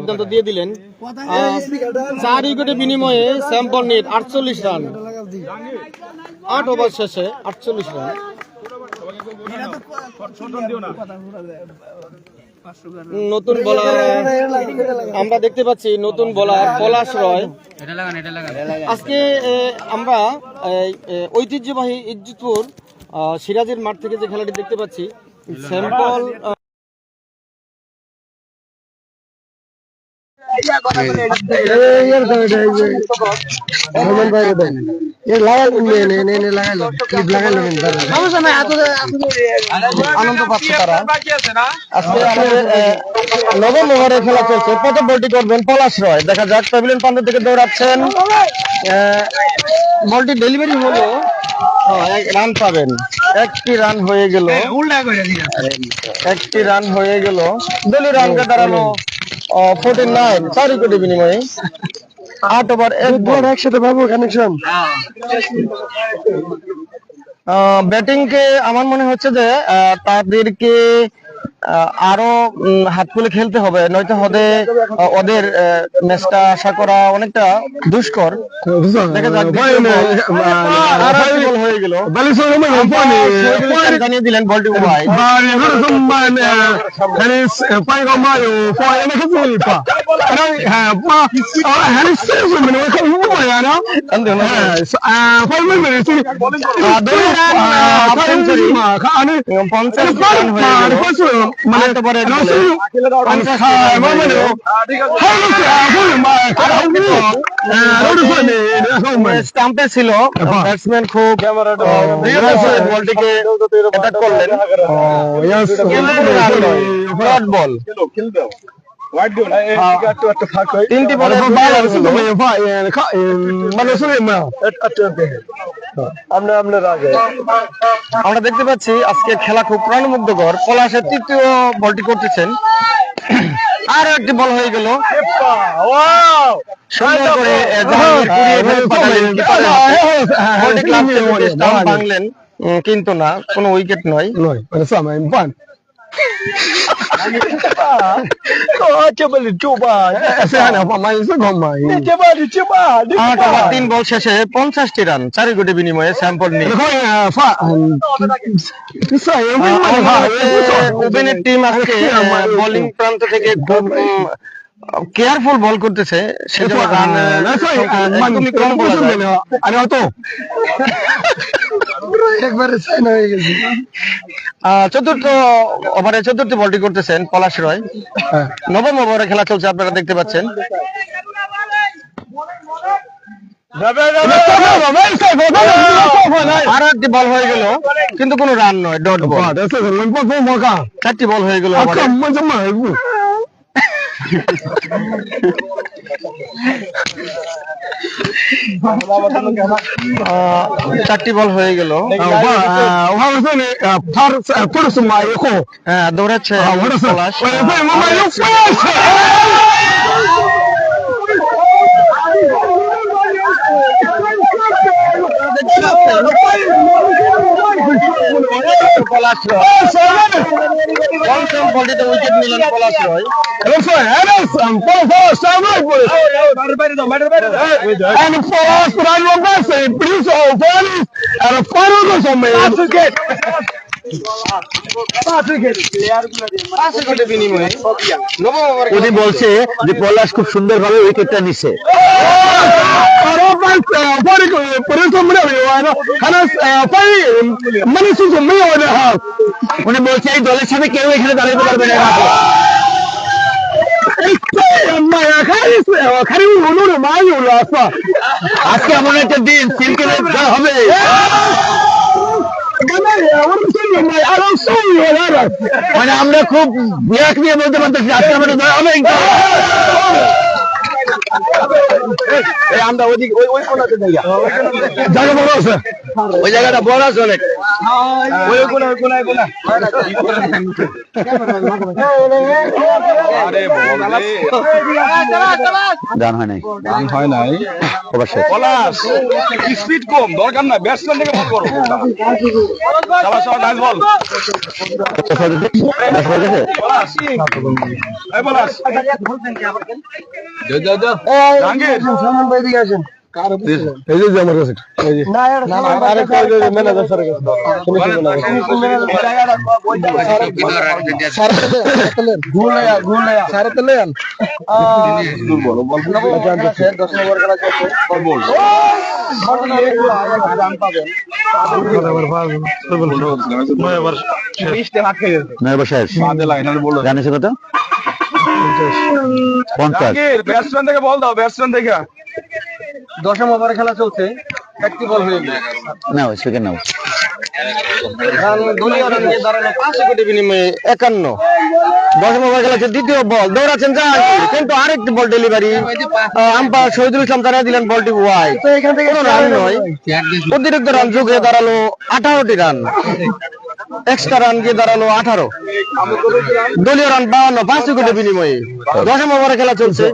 সিদ্ধান্ত দিয়ে দিলেন 4 উইকেটের বিনিময়ে স্যাম্পল নেট 48 রান, 8 ওভার শেষে 48 রান। নতুন বোলার আমরা দেখতে পাচ্ছি, নতুন বোলার পলাশ রয়। আজকে আমরা ঐতিহ্যবাহী ইজ্জতপুর সিরাজের মাঠ থেকে যে খেলাটি দেখতে পাচ্ছি, স্যাম্পল আনন্দ পাচ্ছে তারা। আজকে আমাদের নবম ওভারে খেলা চলছে। প্রথম বলটি করবেন পলাশ রয়। দেখা যাক, প্যাভিলিয়ন প্রান্ত থেকে দৌড়াচ্ছেন, বলটি ডেলিভারি হলো, রান পাবেন। একটি রান হয়ে গেল, একটি রান হয়ে গেল। দলীয় রানকে দাঁড়ানো 49, 4 উইকেটের বিনিময়ে 8 ওভার 1 বল। একসাথে পাবো কানেকশন। ব্যাটিং কে আমার মনে হচ্ছে যে তাদেরকে আরো হাত খুলে খেলতে হবে, নয়তো ওদের ম্যাচটা আশা করা অনেকটা দুষ্কর। দেখা যাক, হয়ে গেল, জানিয়ে দিলেন বলটি ওয়াইড। স্টাম্পে ছিল, ব্যাটসম্যান খুব বলটিকে অ্যাটাক করলেন। বল তিনটি বলে আমরা দেখতে পাচ্ছি আজকে খেলা খুব প্রাণমুগ্ধকর। পলাশের তৃতীয় বলটি করতেছেন, আরো একটি বল হয়ে গেল, সুন্দর করে ভাঙলেন, কিন্তু না, কোনো উইকেট নয়। 3 বল শেষে 50টি রান, 4 উইকেটের বিনিময়ে স্যাম্পল নিয়ে ওপেনের টিম আজকে বোলিং প্রান্ত থেকে খুব কেয়ারফুল বল করতেছে, সেজন্য রান একদমই কম বলা যায়। চতুর্থ ওভারে চতুর্থ বলটি করতেছেন পলাশ রয়। নবম ওভারে খেলা চলছে, আপনারা দেখতে পাচ্ছেন। আর একটি বল হয়ে গেল, কিন্তু কোনো রান নয়, ডট বল। 4টি বল হয়ে গেল। 4টি বল হয়ে গেল। দৌড়াচ্ছে পলাশ। পঞ্চম বলটিতে উইকেট নিলেন পলাশ রয়। উনি বলছে যে পলাশ খুব সুন্দর ভাবে উইকেটটা নিচ্ছে। উনি বলছে এই দলের সাথে কেউ এখানে দাঁড়াতে পারবে না। আজকে এমন একটা দিন হবে, মানে আমরা খুব বিরাট নিয়ে বলতে পারতেছি আজকে আমাদের হবে। এই আমরা ওইদিকে ওই কোনাতে জায়গা বড় আছে, ওই জায়গাটা বড় আছে অনেক ওই কোনায় গান হয় নাই অবশ্যই পলাশ স্পিড কম দরকার না ব্যাটসম্যান থেকে বল করো বল পলাশ এই পলাশ জাহাঙ্গীর এই যে আমার কাছে ম্যানেজার স্যারের কাছে জানিস কত 50 ব্যাটসম্যান থেকে বল দাও ব্যাটসম্যান থেকে 10 ওভারে খেলা চলছে, একটি বল হয়ে গেল। নাও স্পিকার নাও দলীয় রান নিয়ে দাঁড়ানো 5 কোটি বিনিময়ে 51। 10 ওভার খেলাছে, দ্বিতীয় বল দৌড়াচ্ছেন জাহাঙ্গীর, কিন্তু আরেকটি বল ডেলিভারি আম্পায়ার শহীদুল ইসলাম তারা দিলেন বলটি ওয়াইড। এখান থেকে কোনো রান নয়, অতিরিক্ত রান যোগে দাঁড়ালো 18টি রান, এক্সট্রা রান গিয়ে দাঁড়ালো 18। দলীয় রান 52 5 কোটি বিনিময়ে। 10 ওভারে খেলা চলছে।